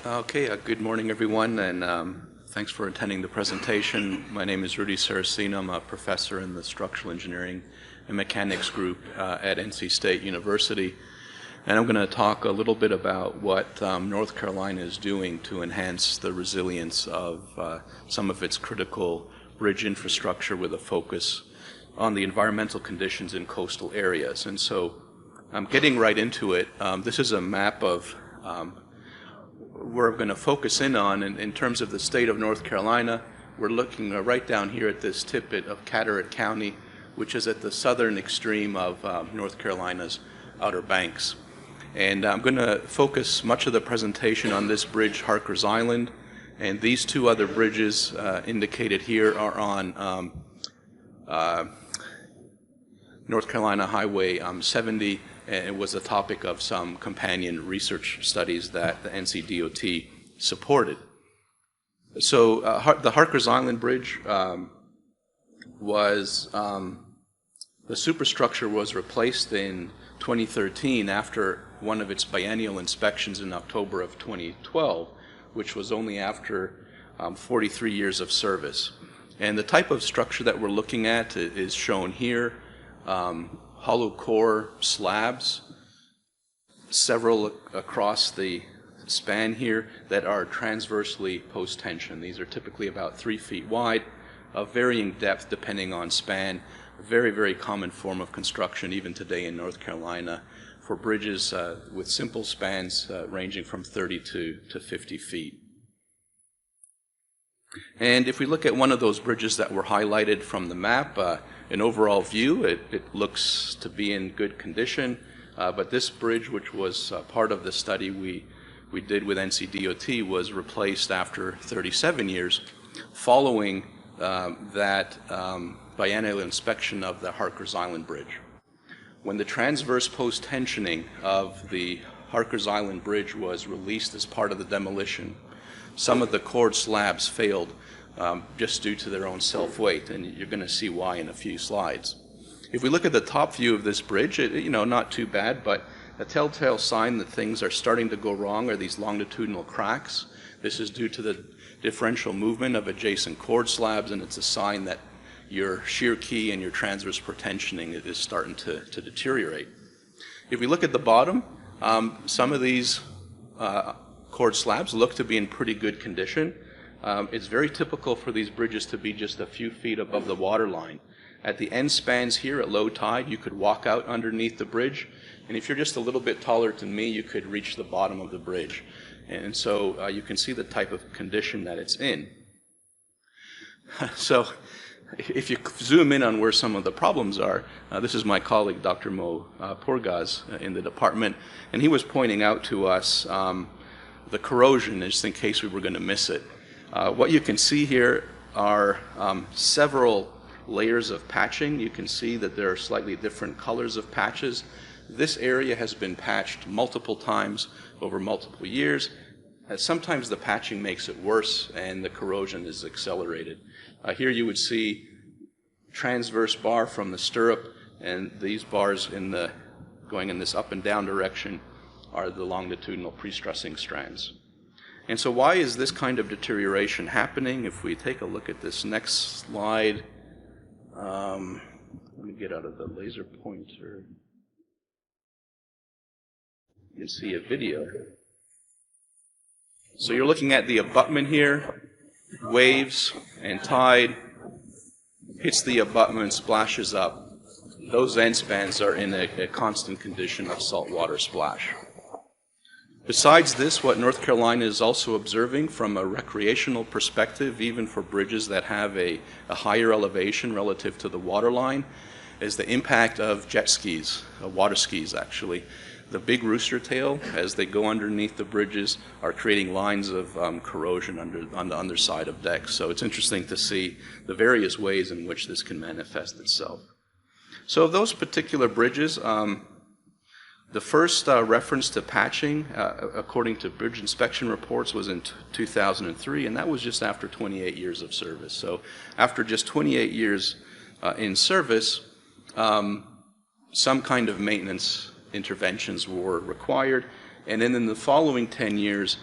Okay, good morning everyone, and thanks for attending the presentation. My name is Rudy Seracino. I'm a professor in the Structural Engineering and Mechanics group at NC State University. And I'm going to talk a little bit about what North Carolina is doing to enhance the resilience of some of its critical bridge infrastructure with a focus on the environmental conditions in coastal areas. And so I'm getting right into it. This is a map of we're going to focus in on in terms of the state of North Carolina. We're looking right down here at this tidbit of Carteret County, which is at the southern extreme of North Carolina's Outer Banks. And I'm going to focus much of the presentation on this bridge, Harkers Island, and these two other bridges indicated here are on North Carolina Highway 70. And it was the topic of some companion research studies that the NCDOT supported. So the Harkers Island Bridge was, the superstructure was replaced in 2013 after one of its biennial inspections in October of 2012, which was only after 43 years of service. And the type of structure that we're looking at is shown here. Hollow core slabs, several across the span here that are transversely post-tension. These are typically about 3 feet wide, of varying depth depending on span. A very, very common form of construction even today in North Carolina for bridges with simple spans ranging from 30 to 50 feet. And if we look at one of those bridges that were highlighted from the map, an overall view, it looks to be in good condition, but this bridge, which was part of the study we did with NCDOT, was replaced after 37 years following that biennial inspection of the Harkers Island Bridge. When the transverse post-tensioning of the Harkers Island Bridge was released as part of the demolition, some of the chord slabs failed just due to their own self-weight, and you're going to see why in a few slides. If we look at the top view of this bridge, not too bad, but a telltale sign that things are starting to go wrong are these longitudinal cracks. This is due to the differential movement of adjacent chord slabs, and it's a sign that your shear key and your transverse pretensioning is starting to deteriorate. If we look at the bottom, some of these chord slabs look to be in pretty good condition. It's very typical for these bridges to be just a few feet above the water line. At the end spans here at low tide, you could walk out underneath the bridge, and if you're just a little bit taller than me, you could reach the bottom of the bridge. And so you can see the type of condition that it's in. So if you zoom in on where some of the problems are, this is my colleague, Dr. Mo Pourgaz, in the department, and he was pointing out to us the corrosion, just in case we were going to miss it. What you can see here are several layers of patching. You can see that there are slightly different colors of patches. This area has been patched multiple times over multiple years. Sometimes the patching makes it worse and the corrosion is accelerated. Here you would see transverse bar from the stirrup, and these bars going in this up and down direction are the longitudinal pre-stressing strands. And so why is this kind of deterioration happening? If we take a look at this next slide, let me get out of the laser pointer. You can see a video. So you're looking at the abutment here, waves and tide, hits the abutment, splashes up. Those end spans are in a constant condition of saltwater splash. Besides this, what North Carolina is also observing from a recreational perspective, even for bridges that have a higher elevation relative to the waterline, is the impact of jet skis, water skis actually. The big rooster tail, as they go underneath the bridges, are creating lines of corrosion on the underside of decks. So it's interesting to see the various ways in which this can manifest itself. So of those particular bridges, the first reference to patching, according to bridge inspection reports, was in 2003, and that was just after 28 years of service. So after just 28 years in service, some kind of maintenance interventions were required, and then in the following 10 years,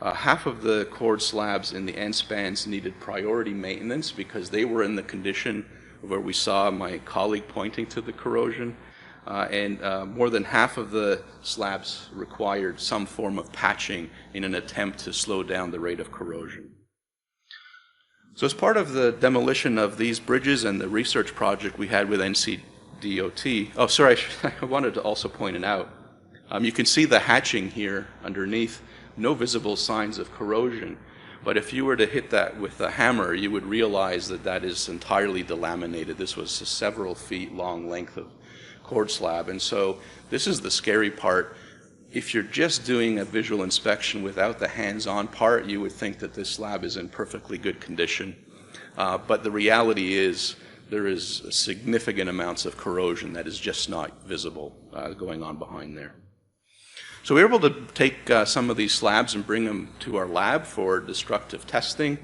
half of the chord slabs in the end spans needed priority maintenance because they were in the condition where we saw my colleague pointing to the corrosion. And more than half of the slabs required some form of patching in an attempt to slow down the rate of corrosion. So as part of the demolition of these bridges and the research project we had with NCDOT, oh sorry, I wanted to also point it out. You can see the hatching here underneath, no visible signs of corrosion. But if you were to hit that with a hammer, you would realize that that is entirely delaminated. This was a several feet long length of cord slab. And so this is the scary part. If you're just doing a visual inspection without the hands-on part, you would think that this slab is in perfectly good condition. But the reality is there is significant amounts of corrosion that is just not visible going on behind there. So we were able to take some of these slabs and bring them to our lab for destructive testing.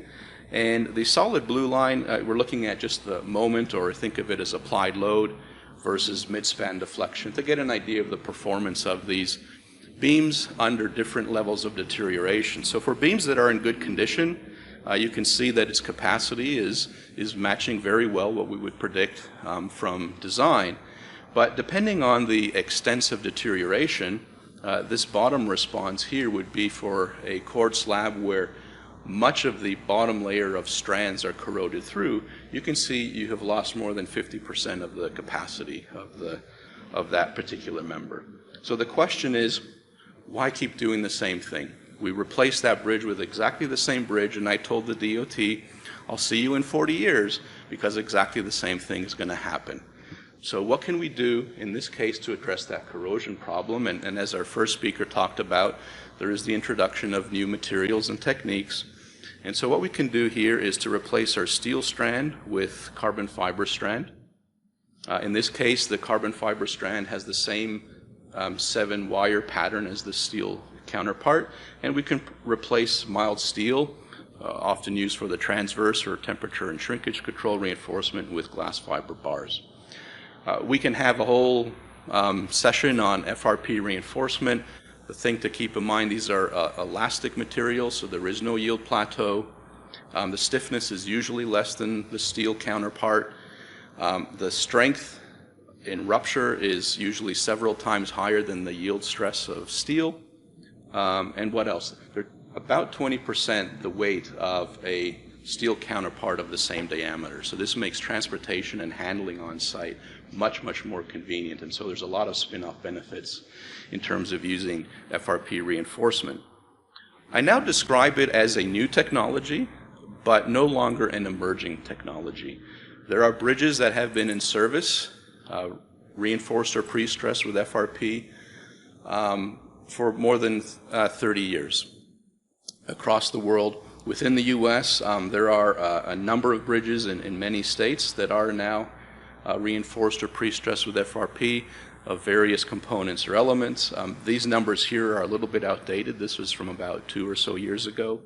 And the solid blue line, we're looking at just the moment, or think of it as applied load versus midspan deflection, to get an idea of the performance of these beams under different levels of deterioration. So for beams that are in good condition, you can see that its capacity is matching very well what we would predict from design. But depending on the extensive deterioration, this bottom response here would be for a cord slab where much of the bottom layer of strands are corroded through. You can see you have lost more than 50% of the capacity of that particular member. So the question is, why keep doing the same thing? We replaced that bridge with exactly the same bridge, and I told the DOT, I'll see you in 40 years because exactly the same thing is going to happen. So what can we do in this case to address that corrosion problem? And as our first speaker talked about, there is the introduction of new materials and techniques. And so what we can do here is to replace our steel strand with carbon fiber strand. In this case, the carbon fiber strand has the same 7-wire pattern as the steel counterpart, and we can replace mild steel, often used for the transverse or temperature and shrinkage control reinforcement, with glass fiber bars. We can have a whole session on FRP reinforcement. The thing to keep in mind, these are elastic materials, so there is no yield plateau. The stiffness is usually less than the steel counterpart. The strength in rupture is usually several times higher than the yield stress of steel. And what else? They're about 20% the weight of a steel counterpart of the same diameter. So this makes transportation and handling on site much, much more convenient. And so there's a lot of spin-off benefits in terms of using FRP reinforcement. I now describe it as a new technology, but no longer an emerging technology. There are bridges that have been in service, reinforced or pre-stressed with FRP, for more than 30 years across the world. Within the U.S., there are a number of bridges in many states that are now reinforced or pre-stressed with FRP of various components or elements. These numbers here are a little bit outdated. This was from about 2 or so years ago.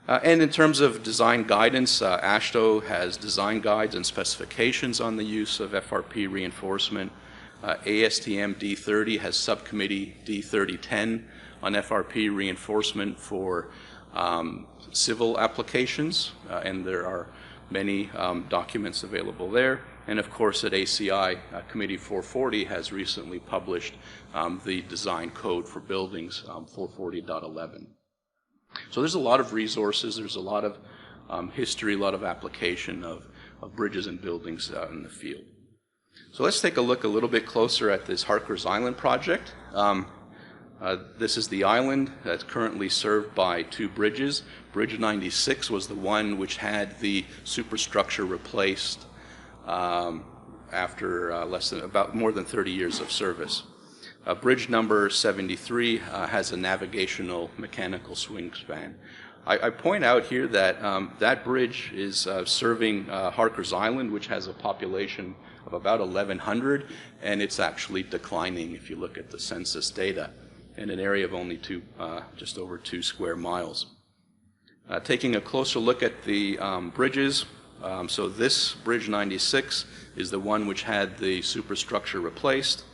And in terms of design guidance, AASHTO has design guides and specifications on the use of FRP reinforcement. ASTM D30 has subcommittee D3010 on FRP reinforcement for civil applications, and there are many documents available there. And of course at ACI, Committee 440 has recently published the design code for buildings, 440.11. So there's a lot of resources, there's a lot of history, a lot of application of bridges and buildings in the field. So let's take a look a little bit closer at this Harkers Island project. This is the island that's currently served by 2 bridges. Bridge 96 was the one which had the superstructure replaced after about more than 30 years of service. Bridge number 73 has a navigational mechanical swing span. I point out here that that bridge is serving Harkers Island, which has a population of about 1,100, and it's actually declining if you look at the census data, in an area of only just over 2 square miles. Taking a closer look at the bridges, so this Bridge 96 is the one which had the superstructure replaced.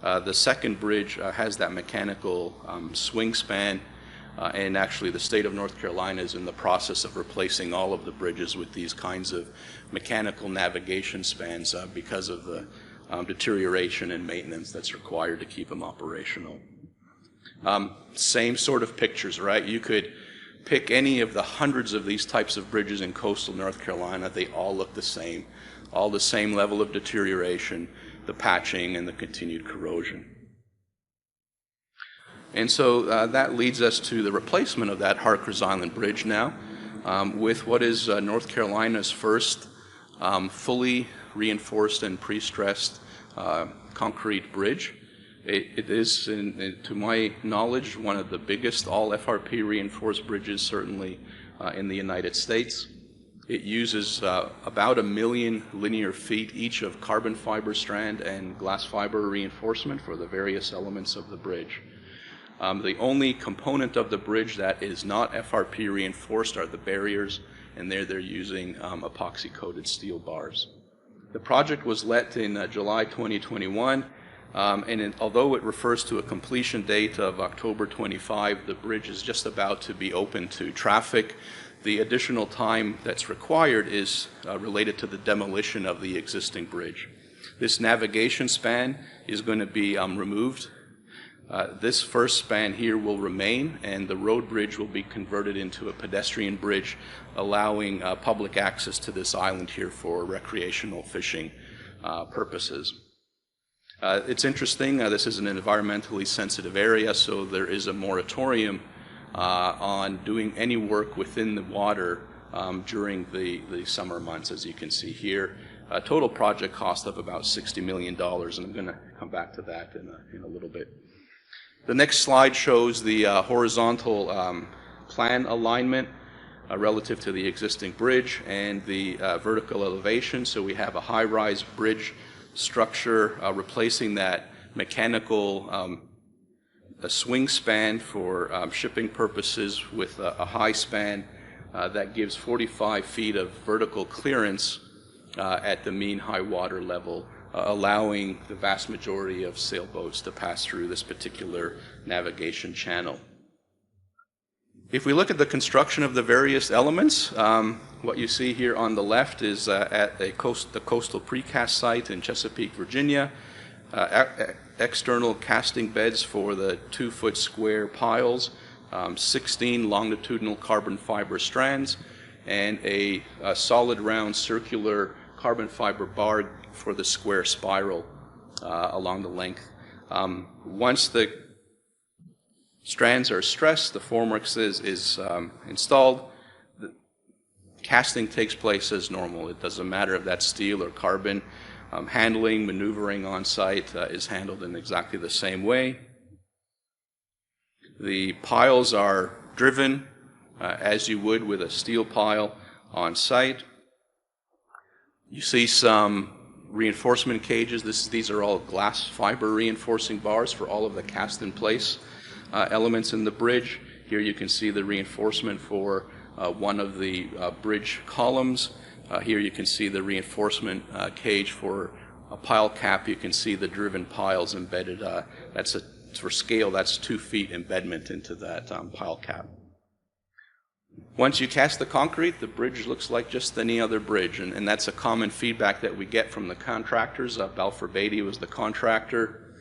The second bridge has that mechanical swing span. and actually the state of North Carolina is in the process of replacing all of the bridges with these kinds of mechanical navigation spans because of the deterioration and maintenance that's required to keep them operational. Same sort of pictures, right? You could pick any of the hundreds of these types of bridges in coastal North Carolina. They all look the same, all the same level of deterioration, the patching, and the continued corrosion. And so that leads us to the replacement of that Harkers Island Bridge now with what is North Carolina's first fully reinforced and pre-stressed concrete bridge. It is, to my knowledge, one of the biggest all-FRP reinforced bridges, certainly in the United States. It uses about 1 million linear feet each of carbon fiber strand and glass fiber reinforcement for the various elements of the bridge. The only component of the bridge that is not FRP reinforced are the barriers, and there they're using epoxy-coated steel bars. The project was let in July 2021, and although it refers to a completion date of October 25, the bridge is just about to be open to traffic. The additional time that's required is related to the demolition of the existing bridge. This navigation span is going to be removed. This first span here will remain, and the road bridge will be converted into a pedestrian bridge, allowing public access to this island here for recreational fishing purposes. It's interesting, this is an environmentally sensitive area, so there is a moratorium on doing any work within the water during the summer months, as you can see here. A total project cost of about $60 million, and I'm going to come back to that in a little bit. The next slide shows the horizontal plan alignment relative to the existing bridge and the vertical elevation. So we have a high-rise bridge structure replacing that mechanical a swing span for shipping purposes with a high span that gives 45 feet of vertical clearance at the mean high water level, allowing the vast majority of sailboats to pass through this particular navigation channel. If we look at the construction of the various elements, what you see here on the left is at the coastal precast site in Chesapeake, Virginia, external casting beds for the 2-foot square piles, 16 longitudinal carbon fiber strands, and a solid round circular carbon fiber bar for the square spiral along the length. Once the strands are stressed, the formwork is installed, the casting takes place as normal. It doesn't matter if that's steel or carbon. Handling, maneuvering on site is handled in exactly the same way. The piles are driven as you would with a steel pile on site. You see some reinforcement cages. These are all glass fiber reinforcing bars for all of the cast-in-place elements in the bridge. Here you can see the reinforcement for one of the bridge columns. Here you can see the reinforcement cage for a pile cap. You can see the driven piles embedded. For scale, that's 2 feet embedment into that pile cap. Once you cast the concrete, the bridge looks like just any other bridge, and that's a common feedback that we get from the contractors. Balfour Beatty was the contractor.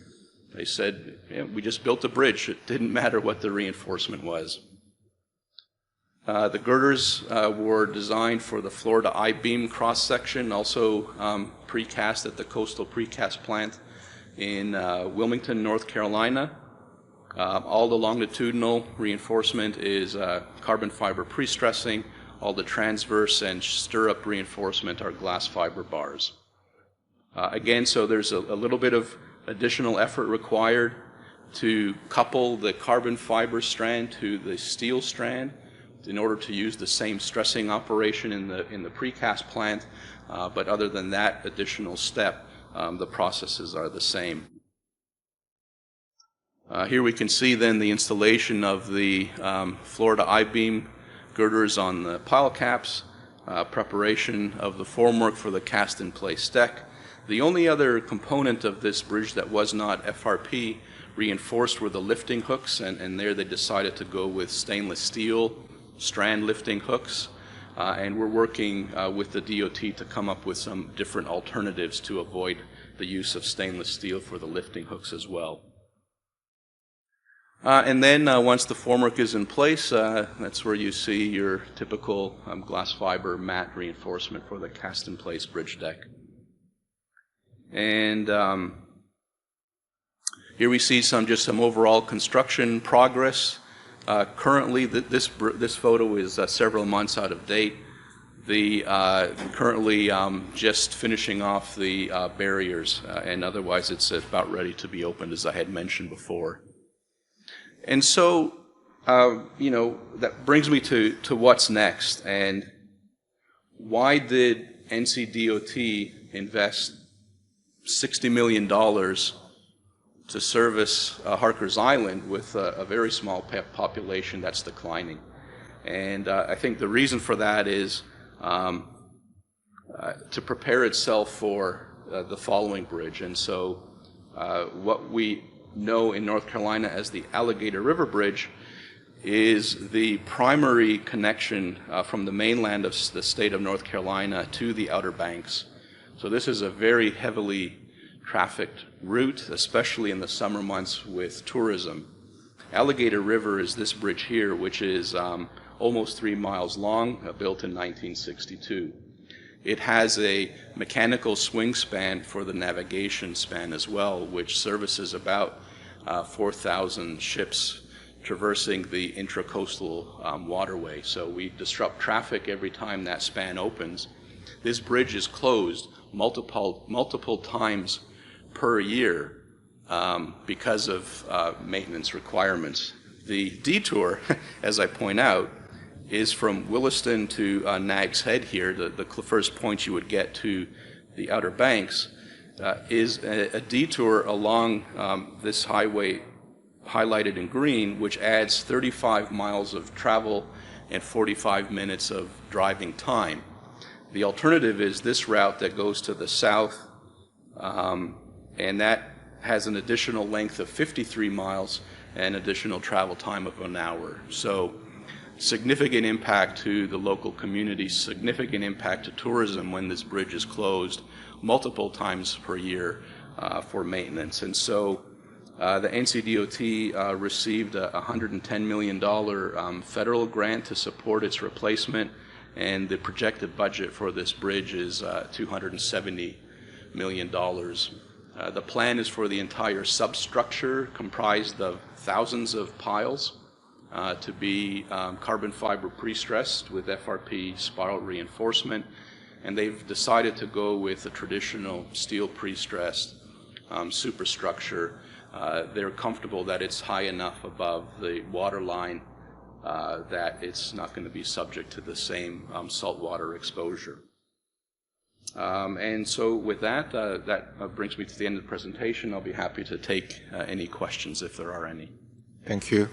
They said, yeah, we just built a bridge. It didn't matter what the reinforcement was. The girders were designed for the floor-to I-beam cross-section, also precast at the coastal precast plant in Wilmington, North Carolina. All the longitudinal reinforcement is carbon fiber pre-stressing. All the transverse and stirrup reinforcement are glass fiber bars. Again, so there's a little bit of additional effort required to couple the carbon fiber strand to the steel strand in order to use the same stressing operation in the precast plant, but other than that additional step, the processes are the same. Here we can see then the installation of the floor to I-beam girders on the pile caps, preparation of the formwork for the cast-in-place deck, The only other component of this bridge that was not FRP reinforced were the lifting hooks, and there they decided to go with stainless steel strand lifting hooks. And we're working with the DOT to come up with some different alternatives to avoid the use of stainless steel for the lifting hooks as well. And then once the formwork is in place, that's where you see your typical glass fiber mat reinforcement for the cast-in-place bridge deck. And here we see some overall construction progress. Currently, this photo is several months out of date. Currently just finishing off the barriers, and otherwise it's about ready to be opened, as I had mentioned before. And so, that brings me to what's next, and why did NCDOT invest $60 million to service Harkers Island with a very small population that's declining? And I think the reason for that is to prepare itself for the following bridge. And so what we know in North Carolina as the Alligator River Bridge is the primary connection from the mainland of the state of North Carolina to the Outer Banks. So this is a very heavily trafficked route, especially in the summer months with tourism. Alligator River is this bridge here, which is almost 3 miles long, built in 1962. It has a mechanical swing span for the navigation span as well, which services about 4,000 ships traversing the intracoastal waterway. So we disrupt traffic every time that span opens. This bridge is closed multiple times per year because of maintenance requirements. The detour, as I point out, is from Williston to Nag's Head here, the first point you would get to the Outer Banks, is a detour along this highway highlighted in green, which adds 35 miles of travel and 45 minutes of driving time. The alternative is this route that goes to the south, and that has an additional length of 53 miles and additional travel time of an hour. So significant impact to the local community, significant impact to tourism when this bridge is closed multiple times per year for maintenance. And so the NCDOT received a $110 million federal grant to support its replacement, and the projected budget for this bridge is $270 million. The plan is for the entire substructure, comprised of thousands of piles, to be carbon fiber prestressed with FRP spiral reinforcement, and they've decided to go with a traditional steel prestressed superstructure. They're comfortable that it's high enough above the water line that it's not going to be subject to the same saltwater exposure. And so with that, that brings me to the end of the presentation. I'll be happy to take any questions if there are any. Thank you.